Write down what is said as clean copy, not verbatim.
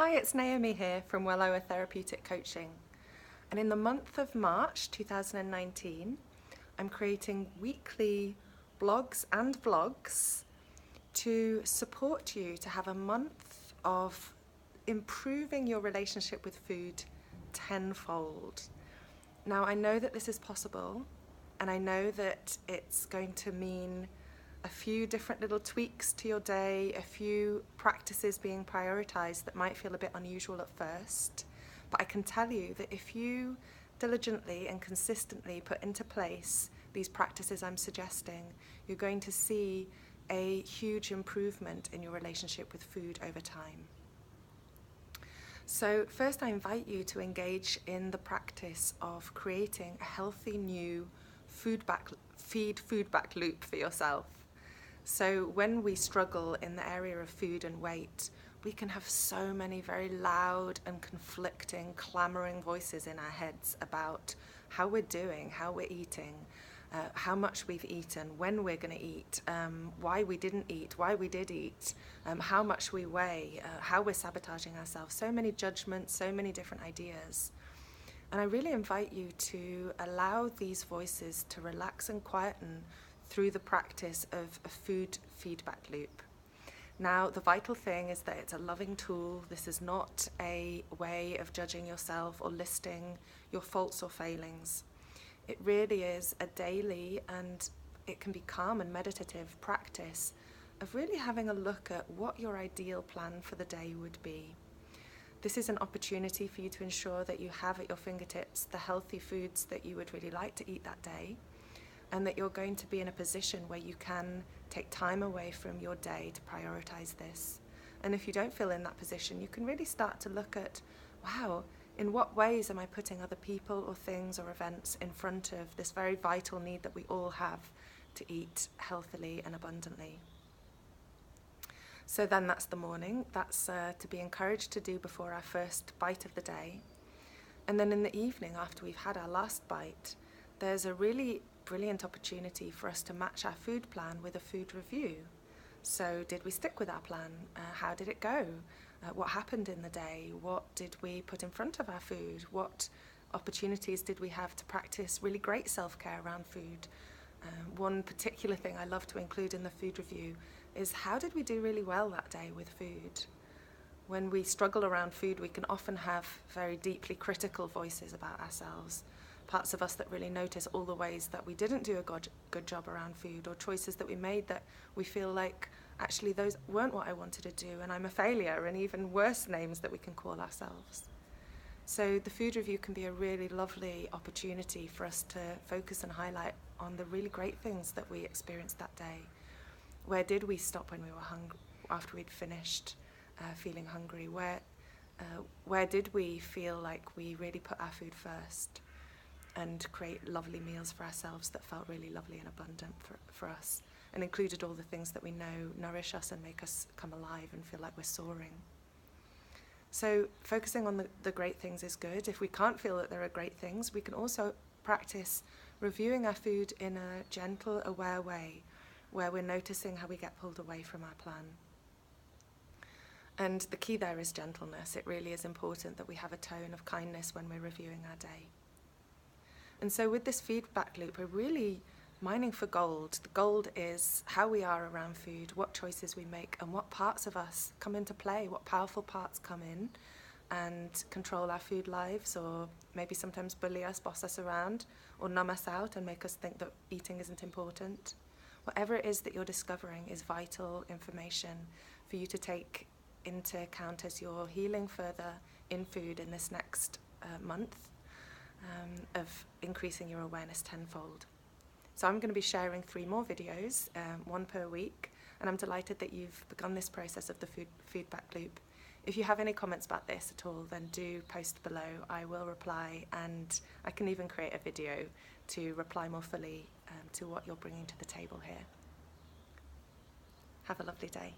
Hi, it's Naomi here from Wellower Therapeutic Coaching. And in the month of March 2019, I'm creating weekly blogs and vlogs to support you to have a month of improving your relationship with food tenfold. Now, I know that this is possible, and I know that it's going to mean a few different little tweaks to your day, a few practices being prioritized that might feel a bit unusual at first. But I can tell you that if you diligently and consistently put into place these practices I'm suggesting, you're going to see a huge improvement in your relationship with food over time. So first, I invite you to engage in the practice of creating a healthy new feedback loop for yourself. So when we struggle in the area of food and weight, we can have so many very loud and conflicting, clamoring voices in our heads about how we're doing, how we're eating, how much we've eaten, when we're going to eat, why we didn't eat, why we did eat, how much we weigh, how we're sabotaging ourselves. So many judgments, so many different ideas. And I really invite you to allow these voices to relax and quieten through the practice of a food feedback loop. Now, the vital thing is that it's a loving tool. This is not a way of judging yourself or listing your faults or failings. It really is a daily, and it can be calm and meditative practice of really having a look at what your ideal plan for the day would be. This is an opportunity for you to ensure that you have at your fingertips the healthy foods that you would really like to eat that day, and that you're going to be in a position where you can take time away from your day to prioritize this. And if you don't feel in that position, you can really start to look at, wow, in what ways am I putting other people or things or events in front of this very vital need that we all have to eat healthily and abundantly? So then that's the morning. That's to be encouraged to do before our first bite of the day. And then in the evening, after we've had our last bite, there's a really brilliant opportunity for us to match our food plan with a food review. So did we stick with our plan? How did it go? What happened in the day? What did we put in front of our food? What opportunities did we have to practice really great self-care around food? One particular thing I love to include in the food review is how did we do really well that day with food? When we struggle around food, we can often have very deeply critical voices about ourselves. Parts of us that really notice all the ways that we didn't do a good job around food, or choices that we made that we feel like actually those weren't what I wanted to do and I'm a failure, and even worse names that we can call ourselves. So the food review can be a really lovely opportunity for us to focus and highlight on the really great things that we experienced that day. Where did we stop when we were hungry after we'd finished feeling hungry? Where did we feel like we really put our food first and create lovely meals for ourselves that felt really lovely and abundant for us, and included all the things that we know nourish us and make us come alive and feel like we're soaring. So focusing on the great things is good. If we can't feel that there are great things, we can also practice reviewing our food in a gentle, aware way, where we're noticing how we get pulled away from our plan. And the key there is gentleness. It really is important that we have a tone of kindness when we're reviewing our day. And so with this feedback loop, we're really mining for gold. The gold is how we are around food, what choices we make, and what parts of us come into play, what powerful parts come in and control our food lives, or maybe sometimes bully us, boss us around, or numb us out and make us think that eating isn't important. Whatever it is that you're discovering is vital information for you to take into account as you're healing further in food in this next month of increasing your awareness tenfold. So I'm going to be sharing 3 more videos, 1 per week, and I'm delighted that you've begun this process of the feedback loop. If you have any comments about this at all, then do post below. I will reply, and I can even create a video to reply more fully to what you're bringing to the table here. Have a lovely day.